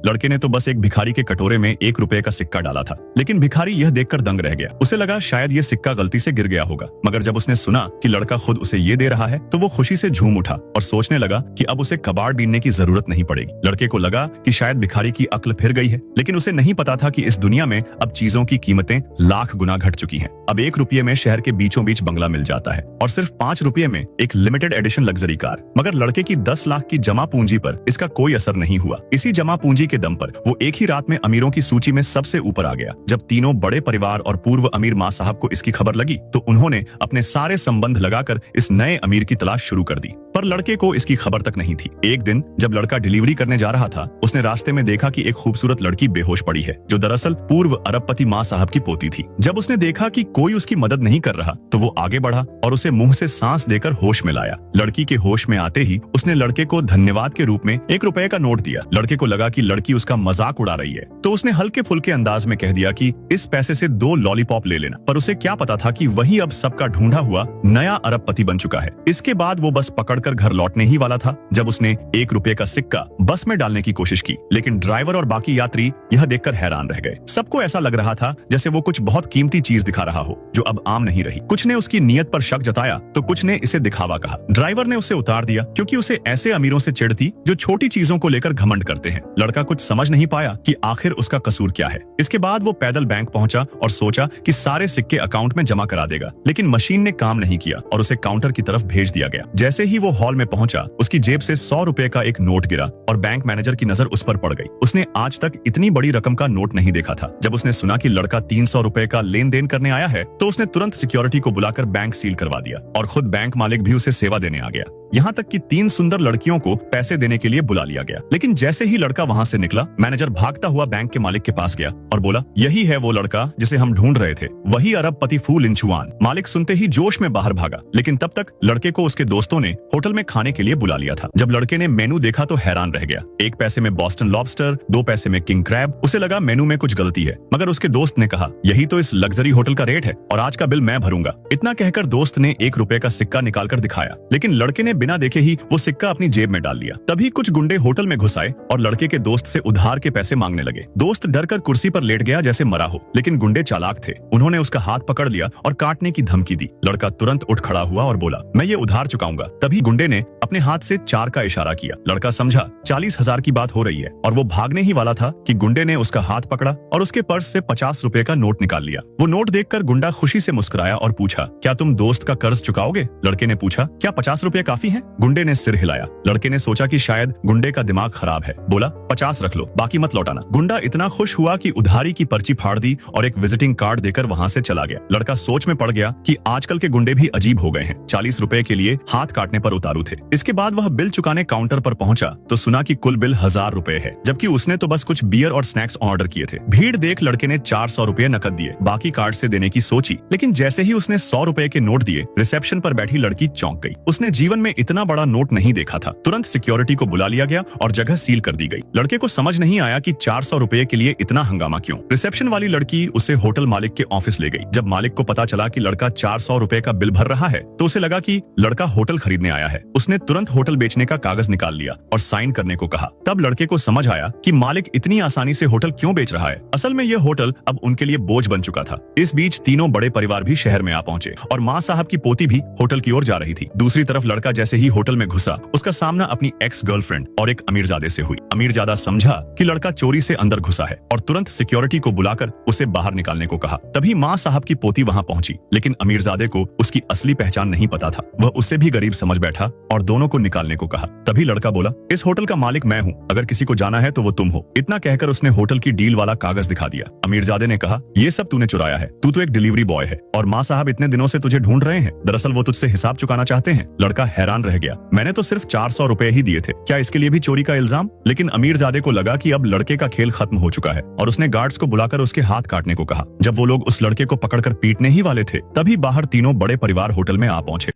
लड़के ने तो बस एक भिखारी के कटोरे में 1 रुपए का सिक्का डाला था, लेकिन भिखारी यह देखकर दंग रह गया। उसे लगा शायद ये सिक्का गलती से गिर गया होगा, मगर जब उसने सुना कि लड़का खुद उसे ये दे रहा है तो वो खुशी से झूम उठा और सोचने लगा कि अब उसे कबाड़ बीनने की जरूरत नहीं पड़ेगी। लड़के को लगा कि शायद भिखारी की अक्ल फिर गई है, लेकिन उसे नहीं पता था कि इस दुनिया में अब चीजों की कीमतें लाख गुना घट चुकी हैं। अब 1 रुपये में शहर के बीचों बीच बंगला मिल जाता है और सिर्फ 5 रुपये में एक लिमिटेड एडिशन लग्जरी कार। मगर लड़के की 10 लाख की जमा पूंजी पर इसका कोई असर नहीं हुआ। इसी जमा पूंजी के दम पर वो एक ही रात में अमीरों की सूची में सबसे ऊपर आ गया। जब तीनों बड़े परिवार और पूर्व अमीर माँ साहब को इसकी खबर लगी तो उन्होंने अपने सारे संबंध लगाकर इस नए अमीर की तलाश शुरू कर दी, पर लड़के को इसकी खबर तक नहीं थी। एक दिन जब लड़का डिलीवरी करने जा रहा था, उसने रास्ते में देखा कि एक खूबसूरत लड़की बेहोश पड़ी है, जो दरअसल पूर्व अरबपति माँ साहब की पोती थी। जब उसने देखा कि कोई उसकी मदद नहीं कर रहा तो वो आगे बढ़ा और उसे मुंह से सांस देकर होश में लाया। लड़की के होश में आते ही उसने लड़के को धन्यवाद के रूप में 1 रुपए का नोट दिया। लड़के को लगा कि लड़की उसका मजाक उड़ा रही है, तो उसने हल्के फुल्के अंदाज में कह दिया कि इस पैसे से 2 लॉलीपॉप ले लेना। पर उसे क्या पता था कि वही अब सबका ढूंढा हुआ नया अरबपति बन चुका है। इसके बाद वो बस पकड़कर घर लौटने ही वाला था जब उसने 1 रुपए का सिक्का बस में डालने की कोशिश की, लेकिन ड्राइवर और बाकी यात्री यह देखकर हैरान रह गए। सबको ऐसा लग रहा था जैसे वो कुछ बहुत कीमती चीज दिखा रहा हो जो अब आम नहीं रही। कुछ ने उसकी नीयत पर शक जताया तो कुछ ने इसे दिखावा कहा। ड्राइवर ने उसे उतार दिया क्योंकि उसे ऐसे अमीरों से चिढ़ थी जो छोटी चीजों को लेकर घमंड करते हैं। लड़का कुछ समझ नहीं पाया कि आखिर उसका कसूर क्या है। इसके बाद वो पैदल बैंक पहुंचा और सोचा कि सारे सिक्के अकाउंट में जमा करा देगा, लेकिन मशीन ने काम नहीं किया और उसे काउंटर की तरफ भेज दिया गया। जैसे ही वो हॉल में पहुंचा, उसकी जेब से 100 रुपए का एक नोट गिरा और बैंक मैनेजर की नजर उस पर पड़ गई। उसने आज तक इतनी बड़ी रकम का नोट नहीं देखा था। जब उसने सुना कि लड़का 300 रुपए का लेन देन करने आया है तो उसने तुरंत सिक्योरिटी को बुलाकर बैंक सील करवा दिया और खुद बैंक मालिक भी उसे सेवा देने आ गया। यहाँ तक कि 3 सुंदर लड़कियों को पैसे देने के लिए बुला लिया गया। लेकिन जैसे ही लड़का वहाँ से निकला, मैनेजर भागता हुआ बैंक के मालिक के पास गया और बोला, यही है वो लड़का जिसे हम ढूंढ रहे थे, वही अरबपति फू लिंचुआन। मालिक सुनते ही जोश में बाहर भागा, लेकिन तब तक लड़के को उसके दोस्तों ने होटल में खाने के लिए बुला लिया था। जब लड़के ने मेनू देखा तो हैरान रह गया। 1 पैसे में बॉस्टन लॉबस्टर, 2 पैसे में किंग क्रैब। उसे लगा मेनू में कुछ गलती है, मगर उसके दोस्त ने कहा, यही तो इस लग्जरी होटल का रेट है और आज का बिल मैं भरूंगा। इतना कहकर दोस्त ने 1 रुपए का सिक्का निकालकर दिखाया, लेकिन लड़के ने बिना देखे ही वो सिक्का अपनी जेब में डाल लिया। तभी कुछ गुंडे होटल में घुस आए और लड़के के दोस्त से उधार के पैसे मांगने लगे। दोस्त डरकर कुर्सी पर लेट गया जैसे मरा हो, लेकिन गुंडे चालाक थे। उन्होंने उसका हाथ पकड़ लिया और काटने की धमकी दी। लड़का तुरंत उठ खड़ा हुआ और बोला, मैं ये उधार चुकाऊंगा। तभी गुंडे ने अपने हाथ से 4 का इशारा किया। लड़का समझा 40,000 की बात हो रही है और वो भागने ही वाला था कि गुंडे ने उसका हाथ पकड़ा और उसके पर्स से 50 रुपए का नोट निकाल लिया। वो नोट देखकर गुंडा खुशी से मुस्कुराया और पूछा, क्या तुम दोस्त का कर्ज चुकाओगे? लड़के ने पूछा, क्या 50 रुपए काफी है? गुंडे ने सिर हिलाया। लड़के ने सोचा कि शायद गुंडे का दिमाग खराब है। बोला, 50 रख लो, बाकी मत लौटाना। गुंडा इतना खुश हुआ कि उधारी की पर्ची फाड़ दी और एक विजिटिंग कार्ड देकर वहां से चला गया। लड़का सोच में पड़ गया कि आजकल के गुंडे भी अजीब हो गए हैं। 40 रुपए के लिए हाथ काटने पर उतारू थे। इसके बाद वह बिल चुकाने काउंटर पर पहुंचा तो सुना कि कुल बिल 1000 रुपए है, जबकि उसने तो बस कुछ बियर और स्नैक्स ऑर्डर किए थे। भीड़ देख लड़के ने 400 रुपए नकद दिए, बाकी कार्ड से देने की सोची, लेकिन जैसे ही उसने 100 रुपए के नोट दिए, रिसेप्शन पर बैठी लड़की चौंक गई। उसने जीवन में इतना बड़ा नोट नहीं देखा था। तुरंत सिक्योरिटी को बुला लिया गया और जगह सील कर दी गई। लड़के को समझ नहीं आया कि 400 रुपए के लिए इतना हंगामा क्यों। रिसेप्शन वाली लड़की उसे होटल मालिक के ऑफिस ले गई। जब मालिक को पता चला कि लड़का 400 रुपए का बिल भर रहा है तो उसे लगा कि लड़का होटल खरीदने आया है। उसने तुरंत होटल बेचने का कागज निकाल लिया और साइन करने को कहा। तब लड़के को समझ आया कि मालिक इतनी आसानी से होटल क्यों बेच रहा है। असल में यह होटल अब उनके लिए बोझ बन चुका था। इस बीच तीनों बड़े परिवार भी शहर में आ पहुंचे और माँ साहब की पोती भी होटल की ओर जा रही थी। दूसरी तरफ लड़का जैसे ही होटल में घुसा, उसका सामना अपनी एक्स गर्लफ्रेंड और एक अमीरजादे से हुई। अमीरजादा समझा कि लड़का चोरी से अंदर घुसा है और तुरंत सिक्योरिटी को बुलाकर उसे बाहर निकालने को कहा। तभी माँ साहब की पोती वहां पहुंची, लेकिन अमीरजादे को उसकी असली पहचान नहीं पता था। वह उससे भी गरीब समझ बैठा और दोनों को निकालने को कहा। तभी लड़का बोला, इस होटल का मालिक मैं हूँ, अगर किसी को जाना है तो वो तुम हो। इतना कहकर उसने होटल की डील वाला कागज दिखा दिया। अमीरजादे ने कहा, ये सब तूने चुराया है, तू तो एक डिलीवरी बॉय है और माँ साहब इतने दिनों से तुझे ढूंढ रहे हैं। दरअसल वो तुझसे हिसाब चुकाना चाहते हैं। लड़का हैरान रह गया, मैंने तो सिर्फ 400 रुपए ही दिए थे, क्या इसके लिए भी चोरी का इल्जाम? लेकिन अमीरजादे को लगा कि अब लड़के का खेल खत्म हो चुका है और उसने गार्ड्स को बुलाकर उसके हाथ काटने को कहा। जब वो लोग उस लड़के को पकड़कर पीटने ही वाले थे, तभी बाहर तीनों बड़े परिवार होटल में आ पहुंचे।